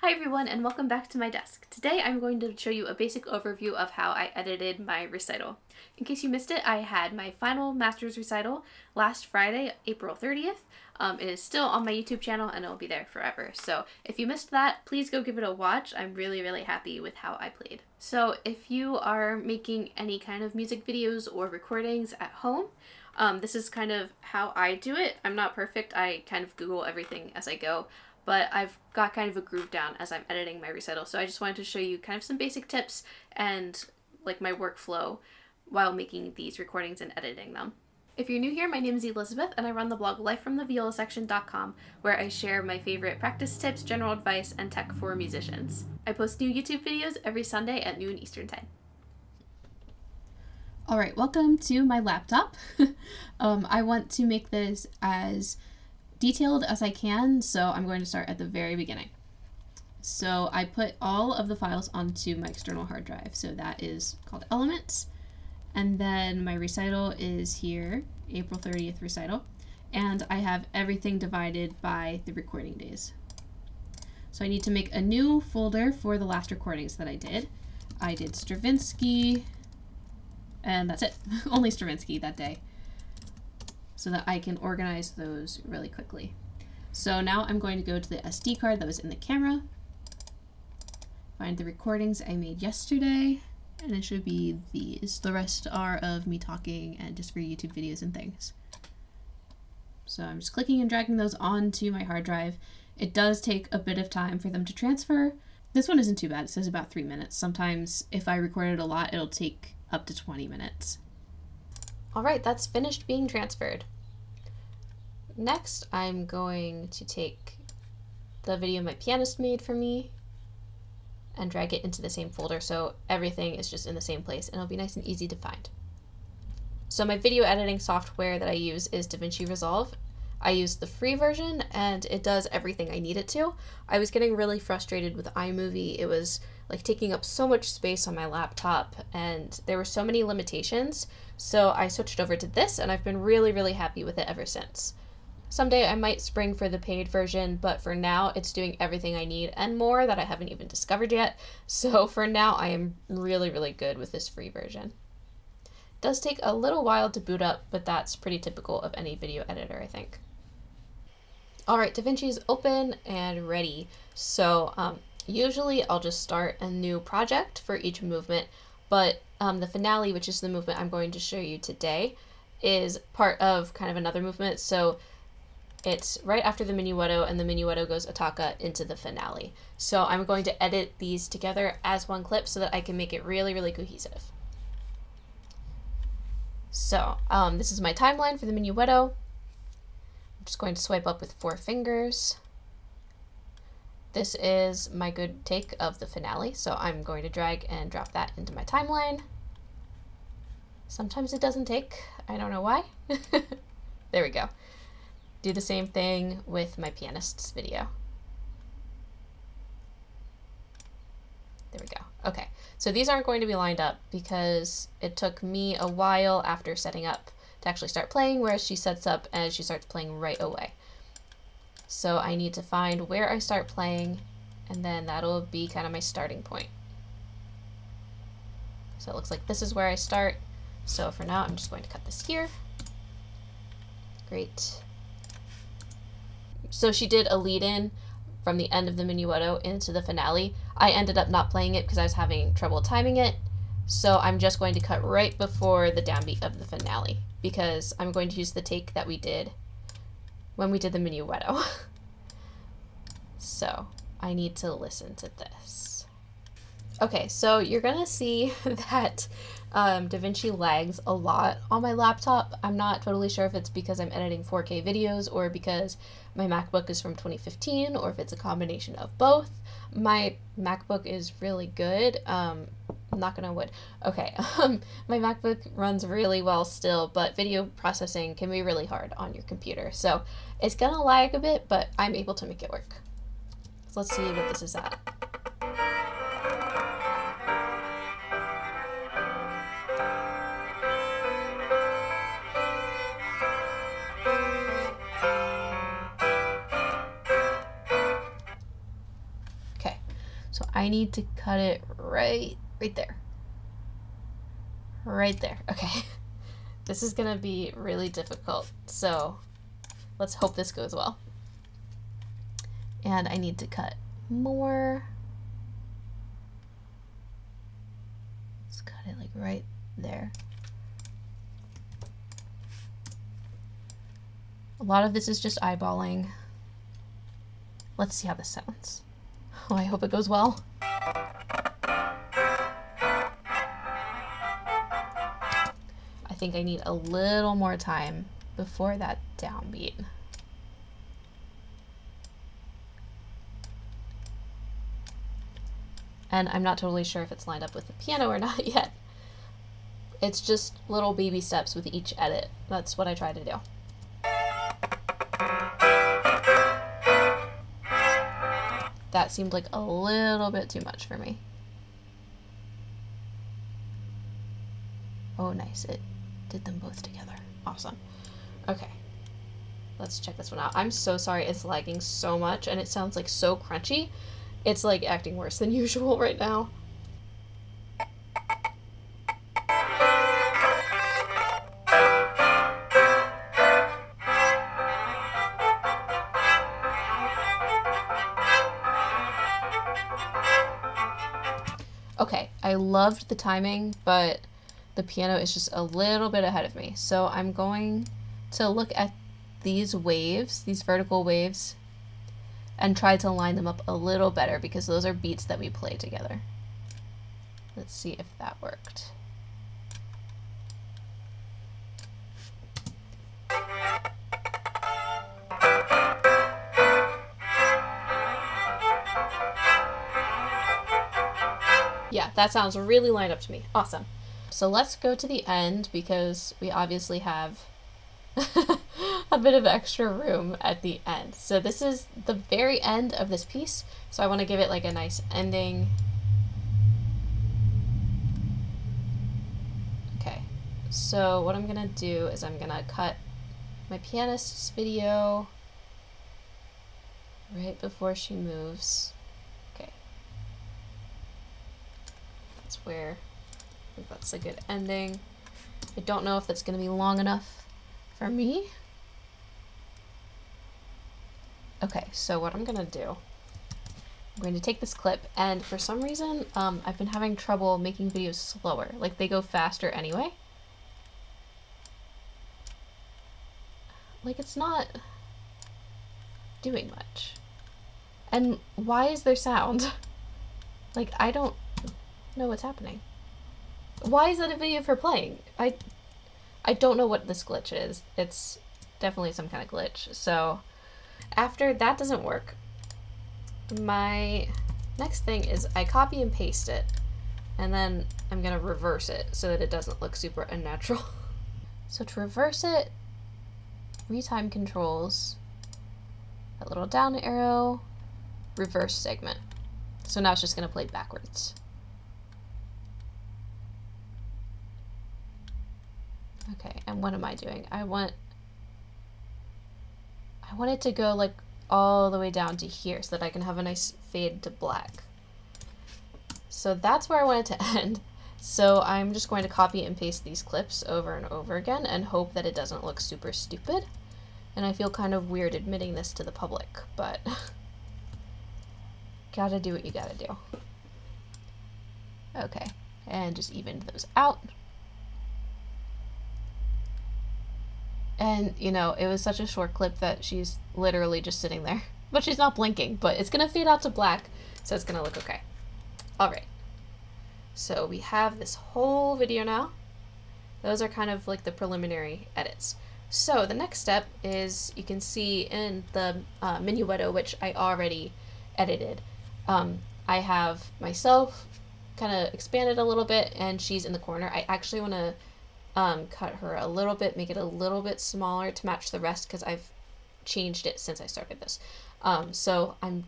Hi everyone and welcome back to my desk. Today I'm going to show you a basic overview of how I edited my recital. In case you missed it, I had my final master's recital last Friday, April 30th. It is still on my YouTube channel and it'll be there forever. So if you missed that, please go give it a watch. I'm really happy with how I played. So if you are making any kind of music videos or recordings at home, this is kind of how I do it. I'm not perfect. I kind of Google everything as I go. But I've got kind of a groove down as I'm editing my recital. So I just wanted to show you kind of some basic tips and like my workflow while making these recordings and editing them. If you're new here, my name is Elizabeth and I run the blog lifefromtheviolasection.com where I share my favorite practice tips, general advice, and tech for musicians. I post new YouTube videos every Sunday at noon Eastern Time. Alright, welcome to my laptop. I want to make this as detailed as I can, so I'm going to start at the very beginning. So I put all of the files onto my external hard drive, so that is called Elements, and then my recital is here, April 30th recital, and I have everything divided by the recording days. So I need to make a new folder for the last recordings that I did. I did Stravinsky, and that's it. Only Stravinsky that day, so that I can organize those really quickly. So now I'm going to go to the SD card that was in the camera, find the recordings I made yesterday, and it should be these. The rest are of me talking and just for YouTube videos and things. So I'm just clicking and dragging those onto my hard drive. It does take a bit of time for them to transfer. This one isn't too bad. It says about 3 minutes. Sometimes if I recorded a lot, it'll take up to 20 minutes. Alright, that's finished being transferred. Next, I'm going to take the video my pianist made for me and drag it into the same folder so everything is just in the same place and it'll be nice and easy to find. So my video editing software that I use is DaVinci Resolve. I use the free version and it does everything I need it to. I was getting really frustrated with iMovie. It was like taking up so much space on my laptop and there were so many limitations. So I switched over to this and I've been really happy with it ever since. Someday I might spring for the paid version, but for now it's doing everything I need and more that I haven't even discovered yet. So for now I am really good with this free version. It does take a little while to boot up, but that's pretty typical of any video editor, I think. Alright, DaVinci is open and ready. So usually I'll just start a new project for each movement, but the finale, which is the movement I'm going to show you today, is part of kind of another movement. So it's right after the minuetto, and the minuetto goes attacca into the finale. So I'm going to edit these together as one clip so that I can make it really cohesive. So this is my timeline for the minuetto. I'm just going to swipe up with 4 fingers. This is my good take of the finale, so I'm going to drag and drop that into my timeline. Sometimes it doesn't take, I don't know why. There we go. Do the same thing with my pianist's video. There we go. Okay, so these aren't going to be lined up because it took me a while after setting up to actually start playing, whereas she sets up and she starts playing right away. So I need to find where I start playing, and then that'll be kind of my starting point. So it looks like this is where I start. So for now, I'm just going to cut this here. Great. So she did a lead-in from the end of the minuetto into the finale. I ended up not playing it because I was having trouble timing it. So I'm just going to cut right before the downbeat of the finale because I'm going to use the take that we did when we did the minuetto. So I need to listen to this. Okay, so you're gonna see that DaVinci lags a lot on my laptop. I'm not totally sure if it's because I'm editing 4K videos or because my MacBook is from 2015 or if it's a combination of both. My MacBook is really good. Knock on wood. Okay, my MacBook runs really well still, but video processing can be really hard on your computer. So it's gonna lag a bit, but I'm able to make it work. So let's see what this is at. Okay, So I need to cut it right there. Right there. Okay. This is gonna be really difficult. So let's hope this goes well. And I need to cut more. Let's cut it like right there. A lot of this is just eyeballing. Let's see how this sounds. Oh, I hope it goes well. I think I need a little more time before that downbeat. And I'm not totally sure if it's lined up with the piano or not yet. It's just little baby steps with each edit. That's what I try to do. That seemed like a little bit too much for me. Oh, nice. It did them both together. Awesome. Okay. Let's check this one out. I'm so sorry it's lagging so much and it sounds like so crunchy. It's like acting worse than usual right now. Okay, I loved the timing, but the piano is just a little bit ahead of me. So I'm going to look at these waves, these vertical waves, and try to line them up a little better because those are beats that we play together. Let's see if that worked. Yeah, that sounds really lined up to me. Awesome. So let's go to the end because we obviously have a bit of extra room at the end. So this is the very end of this piece. So I want to give it like a nice ending. Okay. So what I'm going to do is I'm going to cut my pianist's video right before she moves. Okay. That's where I think that's a good ending. I don't know if that's going to be long enough for me. Okay, so what I'm gonna do, I'm going to take this clip, and for some reason, I've been having trouble making videos slower. Like, they go faster anyway. Like, it's not doing much. And why is there sound? Like, I don't know what's happening. Why is that a video for playing? I don't know what this glitch is. It's definitely some kind of glitch. So after that doesn't work, my next thing is I copy and paste it, and then I'm gonna reverse it so that it doesn't look super unnatural. So to reverse it, retime controls, that little down arrow, reverse segment. So now it's just gonna play backwards. Okay, and what am I doing? I want it to go like all the way down to here so that I can have a nice fade to black. So that's where I want it to end. So I'm just going to copy and paste these clips over and over again and hope that it doesn't look super stupid. And I feel kind of weird admitting this to the public, but gotta do what you gotta do. Okay, and just even those out. And, you know, it was such a short clip that she's literally just sitting there. But she's not blinking, but it's going to fade out to black, so it's going to look okay. All right. So we have this whole video now. Those are kind of like the preliminary edits. So the next step is, you can see in the minuetto, which I already edited, I have myself kind of expanded a little bit, and she's in the corner. I actually want to cut her a little bit, make it a little bit smaller to match the rest because I've changed it since I started this. So I'm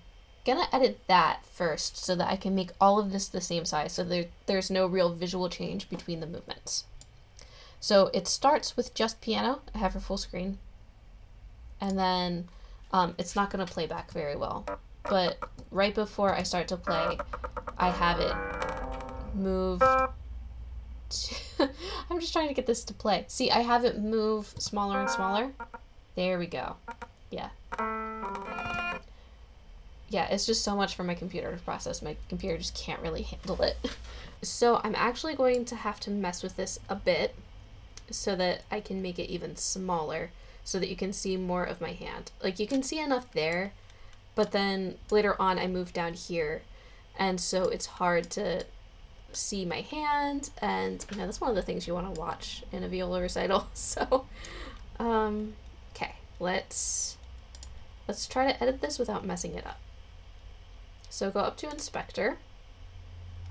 gonna edit that first so that I can make all of this the same size so there's no real visual change between the movements. So it starts with just piano. I have her full screen, and then it's not gonna play back very well but right before I start to play, I have it move to I'm just trying to get this to play. See, I have it move smaller and smaller. There we go. Yeah. Yeah, it's just so much for my computer to process. My computer just can't really handle it. So I'm actually going to have to mess with this a bit so that I can make it even smaller so that you can see more of my hand. Like, you can see enough there, but then later on I move down here, and so it's hard to see my hand, and you know, that's one of the things you want to watch in a viola recital. So okay, let's try to edit this without messing it up. So go up to Inspector,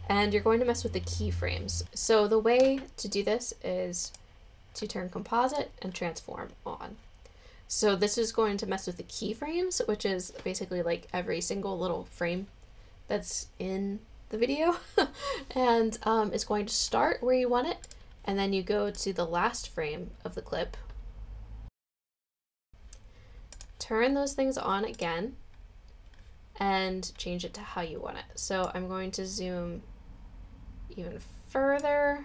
and you're going to mess with the keyframes. So the way to do this is to turn Composite and Transform on. So this is going to mess with the keyframes, which is basically like every single little frame that's in the video. And it's going to start where you want it, and then you go to the last frame of the clip, turn those things on again, and change it to how you want it. So I'm going to zoom even further.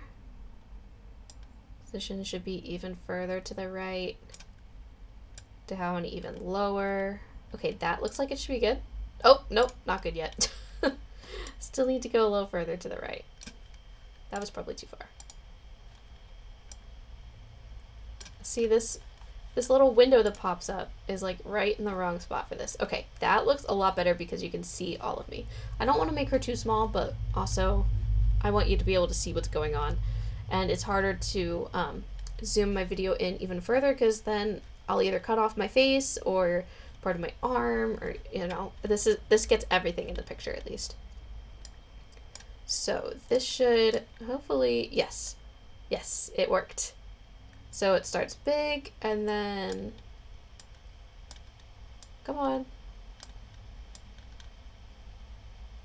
Position should be even further to the right. Down even lower. Okay, that looks like it should be good. Oh, nope, not good yet. Still need to go a little further to the right. That was probably too far. See, this little window that pops up is like right in the wrong spot for this. Okay, that looks a lot better because you can see all of me. I don't want to make her too small, but also I want you to be able to see what's going on. And it's harder to zoom my video in even further because then I'll either cut off my face or part of my arm, or you know, this gets everything in the picture at least. So this should hopefully, yes, it worked. So it starts big and then, come on.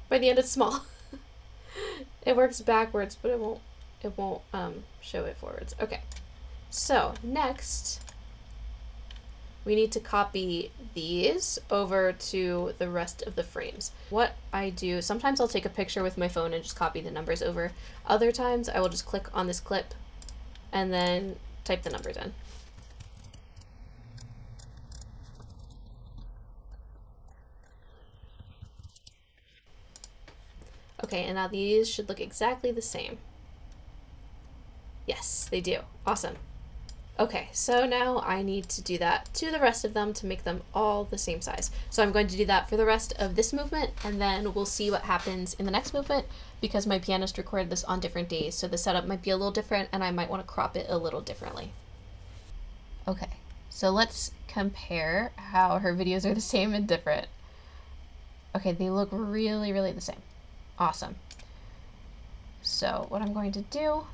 By the end it's small. It works backwards, but it won't show it forwards. Okay, so next we need to copy these over to the rest of the frames. What I do, sometimes I'll take a picture with my phone and just copy the numbers over. Other times I will just click on this clip and then type the numbers in. Okay, and now these should look exactly the same. Yes, they do. Awesome. Okay, so now I need to do that to the rest of them to make them all the same size. So I'm going to do that for the rest of this movement, and then we'll see what happens in the next movement because my pianist recorded this on different days, so the setup might be a little different and I might want to crop it a little differently. Okay, so let's compare how her videos are the same and different. Okay, they look really, really the same. Awesome. So what I'm going to do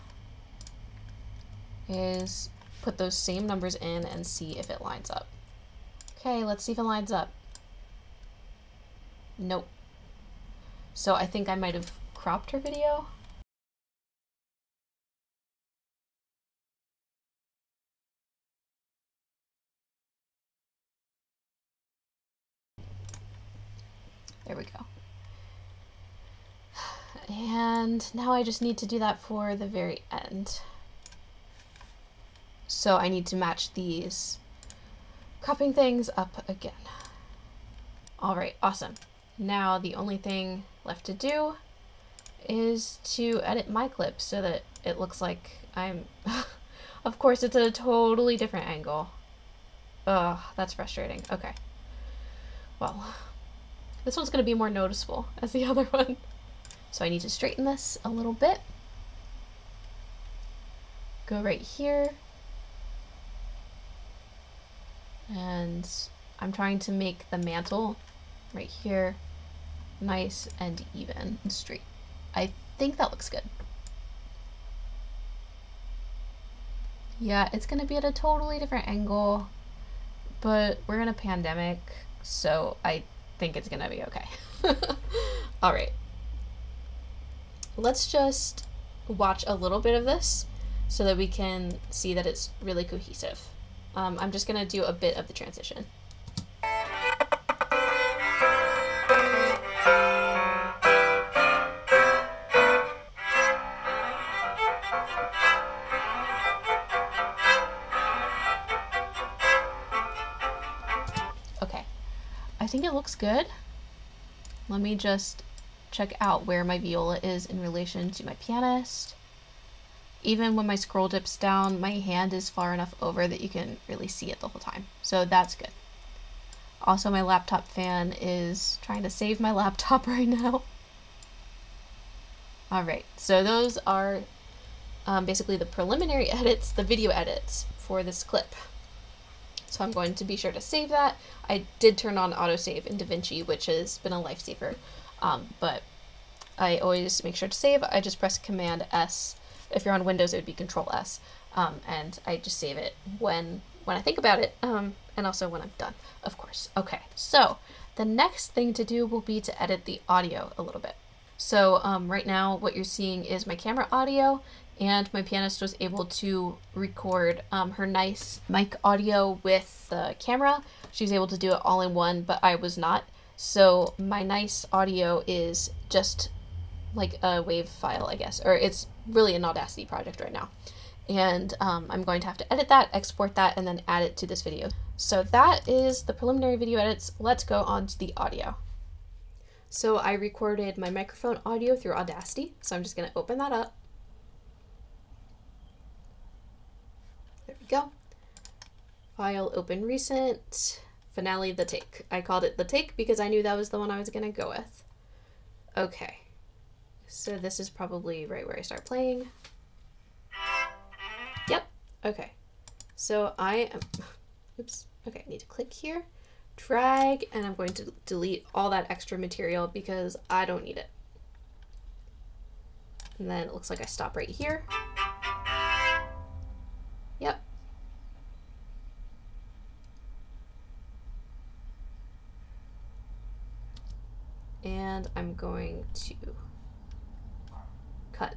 is put those same numbers in and see if it lines up. Okay, let's see if it lines up. Nope. So I think I might have cropped her video. There we go. And now I just need to do that for the very end. So I need to match these cropping things up again. All right, awesome. Now the only thing left to do is to edit my clip so that it looks like I'm, of course it's at a totally different angle. Ugh, that's frustrating. Okay. Well, this one's gonna be more noticeable as the other one. So I need to straighten this a little bit. Go right here. And I'm trying to make the mantle right here nice and even and straight. I think that looks good. Yeah, it's gonna be at a totally different angle, but we're in a pandemic, so I think it's gonna be okay. All right. Let's just watch a little bit of this so that we can see that it's really cohesive. I'm just gonna do a bit of the transition. think it looks good. Let me just check out where my viola is in relation to my pianist. Even when my scroll dips down, my hand is far enough over that you can really see it the whole time. So that's good. Also, my laptop fan is trying to save my laptop right now. All right, so those are basically the preliminary edits, the video edits for this clip. So I'm going to be sure to save that. I did turn on autosave in DaVinci, which has been a lifesaver, but I always make sure to save. I just press Command S. If you're on Windows, it would be Control S, and I just save it when I think about it, and also when I'm done, of course. Okay, so the next thing to do will be to edit the audio a little bit. So right now what you're seeing is my camera audio, and my pianist was able to record her nice mic audio with the camera. She was able to do it all in one, but I was not. So my nice audio is just like a WAV file, I guess, or it's really an Audacity project right now. And I'm going to have to edit that, export that, and then add it to this video. So that is the preliminary video edits. Let's go on to the audio. So I recorded my microphone audio through Audacity. So I'm just gonna open that up. There we go. File, open recent, finale, the take. I called it the take because I knew that was the one I was gonna go with. Okay. So this is probably right where I start playing. Yep, okay. So I am, oops, okay, I need to click here, drag, and I'm going to delete all that extra material because I don't need it. And then it looks like I stop right here. Yep. And I'm going to cut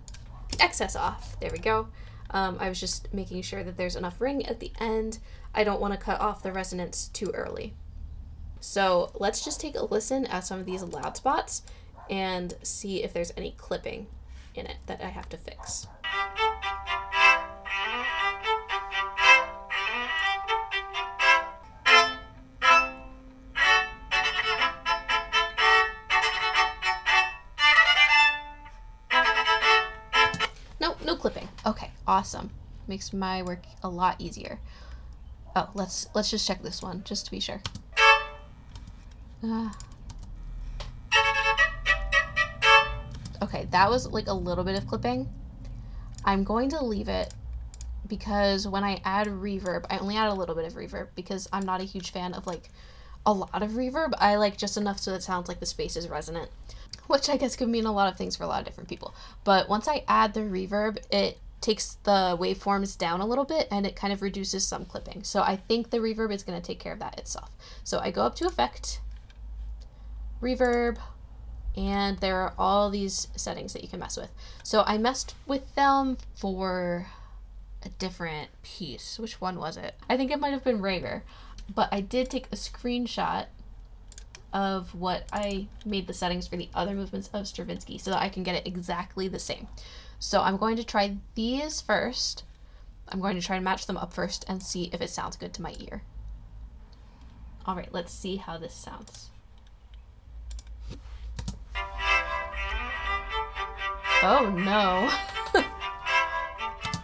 the excess off. There we go. I was just making sure that there's enough ring at the end. I don't want to cut off the resonance too early. So let's just take a listen at some of these loud spots and see if there's any clipping in it that I have to fix. No clipping. Okay, awesome. Makes my work a lot easier. Oh, let's just check this one just to be sure. Okay, that was like a little bit of clipping. I'm going to leave it because when I add reverb, I only add a little bit of reverb because I'm not a huge fan of like a lot of reverb. I like just enough so that it sounds like the space is resonant, which I guess could mean a lot of things for a lot of different people. But once I add the reverb, it takes the waveforms down a little bit and it kind of reduces some clipping. So I think the reverb is going to take care of that itself. So I go up to Effect, Reverb, and there are all these settings that you can mess with. So I messed with them for a different piece. Which one was it? I think it might have been Rager, but I did take a screenshot of what I made the settings for the other movements of Stravinsky so that I can get it exactly the same. So I'm going to try these first. I'm going to try and match them up first and see if it sounds good to my ear. All right, let's see how this sounds. Oh no.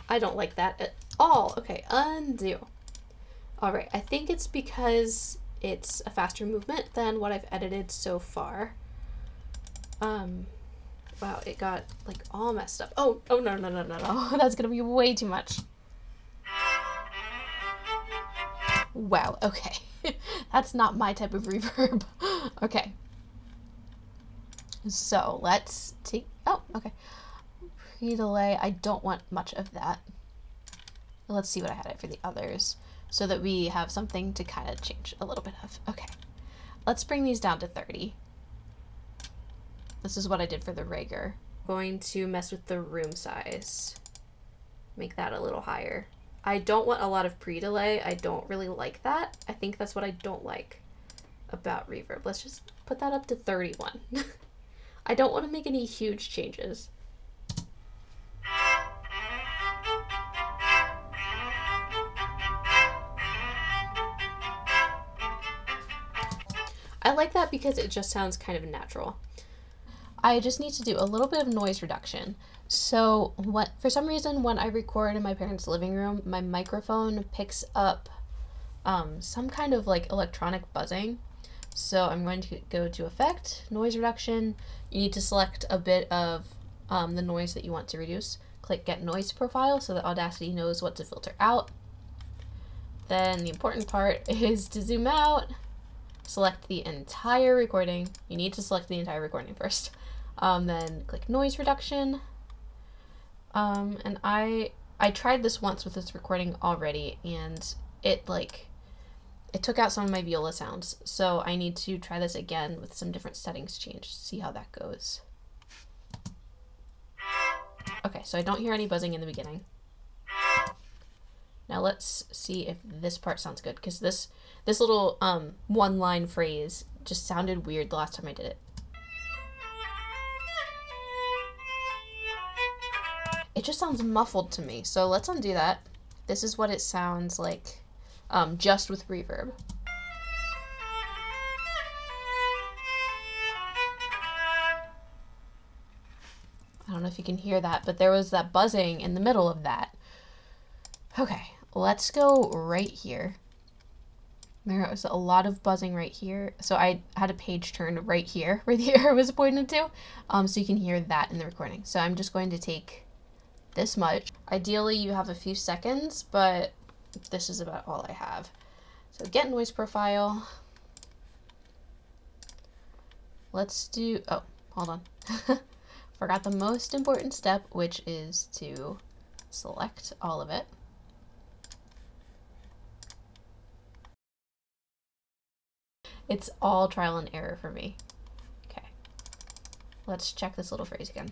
I don't like that at all. Okay, undo. All right, I think it's because it's a faster movement than what I've edited so far. Wow, it got like all messed up. Oh no. That's gonna be way too much. Wow, okay. That's not my type of reverb. Okay. So let's take, oh, okay. Pre-delay, I don't want much of that. Let's see what I had it for the others so that we have something to kind of change a little bit of. Okay, let's bring these down to 30. This is what I did for the Rager. Going to mess with the room size. Make that a little higher. I don't want a lot of pre-delay. I don't really like that. I think that's what I don't like about reverb. Let's just put that up to 31. I don't want to make any huge changes. I like because it just sounds kind of natural. I just need to do a little bit of noise reduction. So for some reason, when I record in my parents' living room, my microphone picks up some kind of like electronic buzzing. So I'm going to go to Effect, Noise Reduction. You need to select a bit of the noise that you want to reduce. Click Get Noise Profile so that Audacity knows what to filter out. Then the important part is to zoom out, select the entire recording. You need to select the entire recording first. Then click Noise Reduction. And I tried this once with this recording already, and it took out some of my viola sounds. So I need to try this again with some different settings changed, see how that goes. Okay, so I don't hear any buzzing in the beginning. Now let's see if this part sounds good, because this little one-line phrase just sounded weird the last time I did it. It just sounds muffled to me, so let's undo that. This is what it sounds like just with reverb. I don't know if you can hear that, but there was that buzzing in the middle of that. Okay, let's go right here. There was a lot of buzzing right here. So I had a page turned right here where the arrow was pointed to. So you can hear that in the recording. So I'm just going to take this much. Ideally you have a few seconds, but this is about all I have. So Get Noise Profile. Let's do, oh, hold on. Forgot the most important step, which is to select all of it. It's all trial and error for me. Okay, let's check this little phrase again.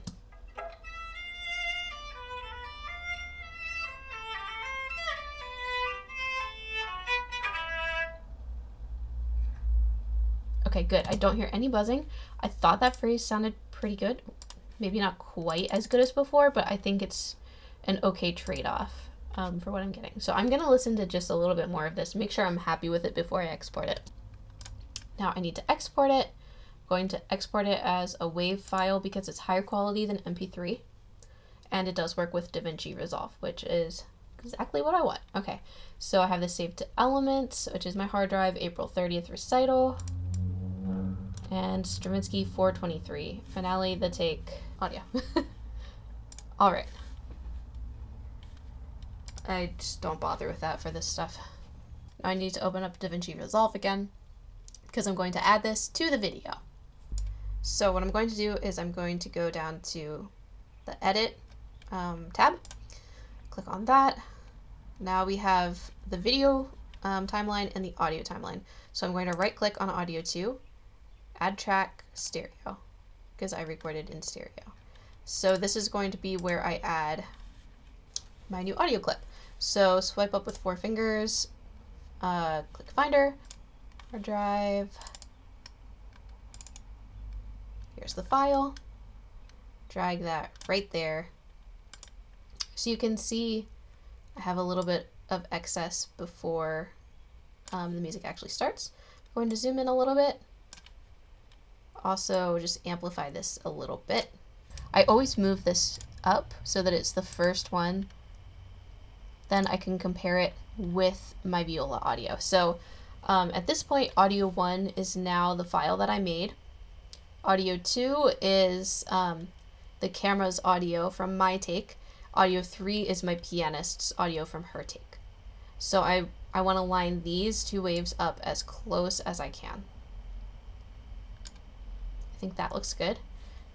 Okay, good. I don't hear any buzzing. I thought that phrase sounded pretty good. Maybe not quite as good as before, but I think it's an okay trade-off for what I'm getting. So I'm gonna listen to just a little bit more of this, make sure I'm happy with it before I export it. Now I need to export it. I'm going to export it as a WAV file because it's higher quality than MP3. And it does work with DaVinci Resolve, which is exactly what I want. Okay, so I have this saved to Elements, which is my hard drive, April 30th Recital. And Stravinsky 423, Finale, the Take, audio. All right. I just don't bother with that for this stuff. Now I need to open up DaVinci Resolve again because I'm going to add this to the video. So what I'm going to do is I'm going to go down to the Edit tab, click on that. Now we have the video timeline and the audio timeline. So I'm going to right click on Audio 2, Add Track Stereo, because I recorded in stereo. So this is going to be where I add my new audio clip. So swipe up with 4 fingers, click Finder, hard drive, here's the file, drag that right there. So you can see I have a little bit of excess before the music actually starts. I'm going to zoom in a little bit. Also just amplify this a little bit. I always move this up so that it's the first one. Then I can compare it with my viola audio. So at this point, audio 1 is now the file that I made. Audio 2 is the camera's audio from my take. Audio 3 is my pianist's audio from her take. So I want to line these 2 waves up as close as I can. I think that looks good.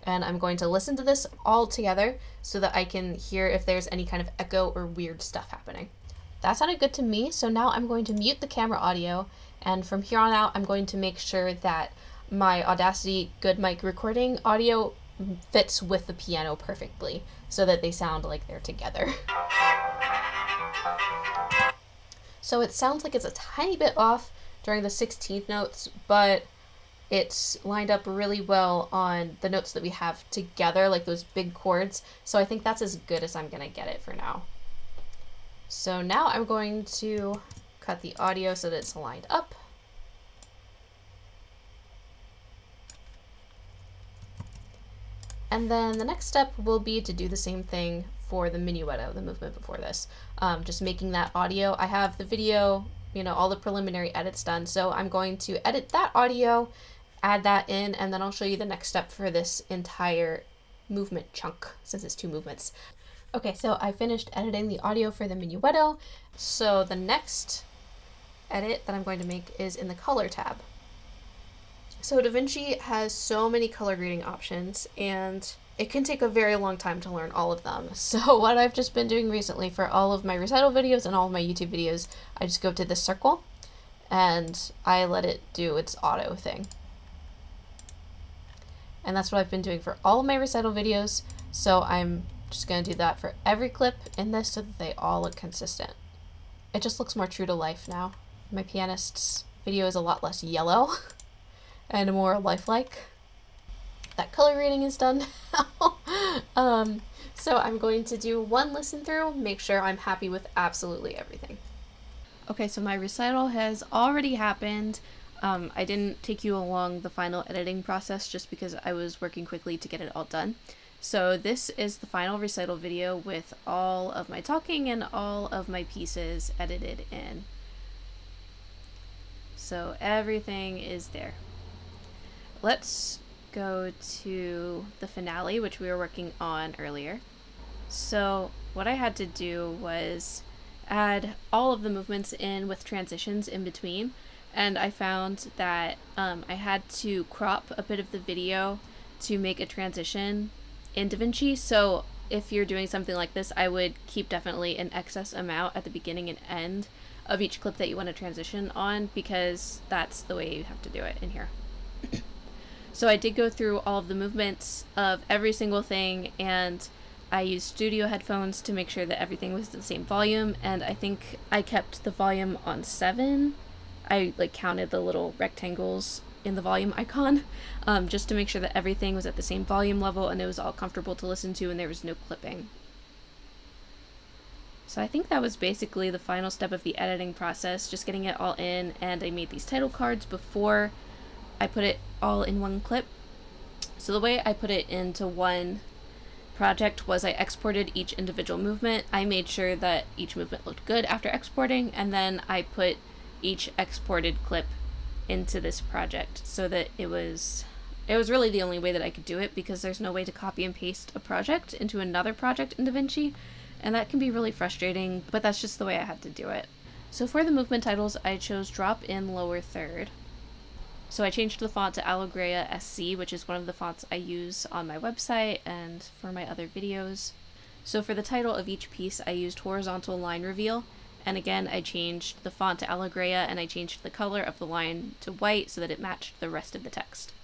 And I'm going to listen to this all together so that I can hear if there's any kind of echo or weird stuff happening. That sounded good to me, so now I'm going to mute the camera audio, and from here on out I'm going to make sure that my Audacity Good Mic recording audio fits with the piano perfectly so that they sound like they're together. So it sounds like it's a tiny bit off during the 16th notes, but it's lined up really well on the notes that we have together, like those big chords. So I think that's as good as I'm gonna get it for now. So now I'm going to cut the audio so that it's lined up. And then the next step will be to do the same thing for the minuetto, the movement before this. Just making that audio. I have the video, you know, all the preliminary edits done, so I'm going to edit that audio, add that in, and then I'll show you the next step for this entire movement chunk, since it's 2 movements. Okay, so I finished editing the audio for the minuetto, so the next edit that I'm going to make is in the color tab. So DaVinci has so many color grading options, and it can take a very long time to learn all of them. So what I've just been doing recently for all of my recital videos and all of my YouTube videos, I just go to this circle and I let it do its auto thing. And that's what I've been doing for all of my recital videos. So I'm just going to do that for every clip in this so that they all look consistent. It just looks more true to life now. My pianist's video is a lot less yellow and more lifelike. That color grading is done now. So I'm going to do one listen through, make sure I'm happy with absolutely everything. Okay, so my recital has already happened. I didn't take you along the final editing process just because I was working quickly to get it all done. So this is the final recital video with all of my talking and all of my pieces edited in. So everything is there. Let's go to the finale, which we were working on earlier. So what I had to do was add all of the movements in with transitions in between, and I found that I had to crop a bit of the video to make a transition in DaVinci. So if you're doing something like this, I would keep definitely an excess amount at the beginning and end of each clip that you want to transition on, because that's the way you have to do it in here. So I did go through all of the movements of every single thing, and I used studio headphones to make sure that everything was the same volume, and I think I kept the volume on 7. I counted the little rectangles in the volume icon, just to make sure that everything was at the same volume level and it was all comfortable to listen to and there was no clipping. So I think that was basically the final step of the editing process, just getting it all in, and I made these title cards before I put it all in one clip. So the way I put it into one project was I exported each individual movement. I made sure that each movement looked good after exporting, and then I put each exported clip into this project so that it was really the only way that I could do it, because there's no way to copy and paste a project into another project in DaVinci, and that can be really frustrating, but that's just the way I had to do it. So for the movement titles, I chose drop in lower third. So I changed the font to Allegria SC, which is one of the fonts I use on my website and for my other videos. So for the title of each piece, I used horizontal line reveal. And again, I changed the font to Allegria, and I changed the color of the line to white so that it matched the rest of the text.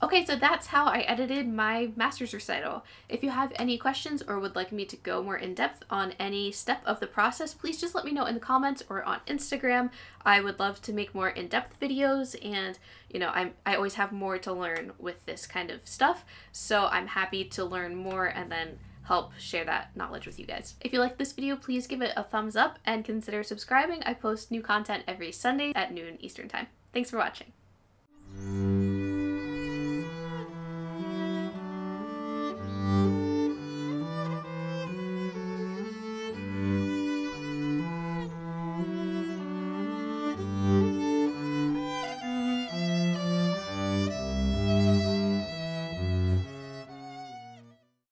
Okay, so that's how I edited my master's recital. If you have any questions or would like me to go more in depth on any step of the process, please just let me know in the comments or on Instagram. I would love to make more in-depth videos, and you know, I always have more to learn with this kind of stuff, so I'm happy to learn more and then help share that knowledge with you guys. If you like this video, please give it a thumbs up and consider subscribing. I post new content every Sunday at noon Eastern Time. Thanks for watching.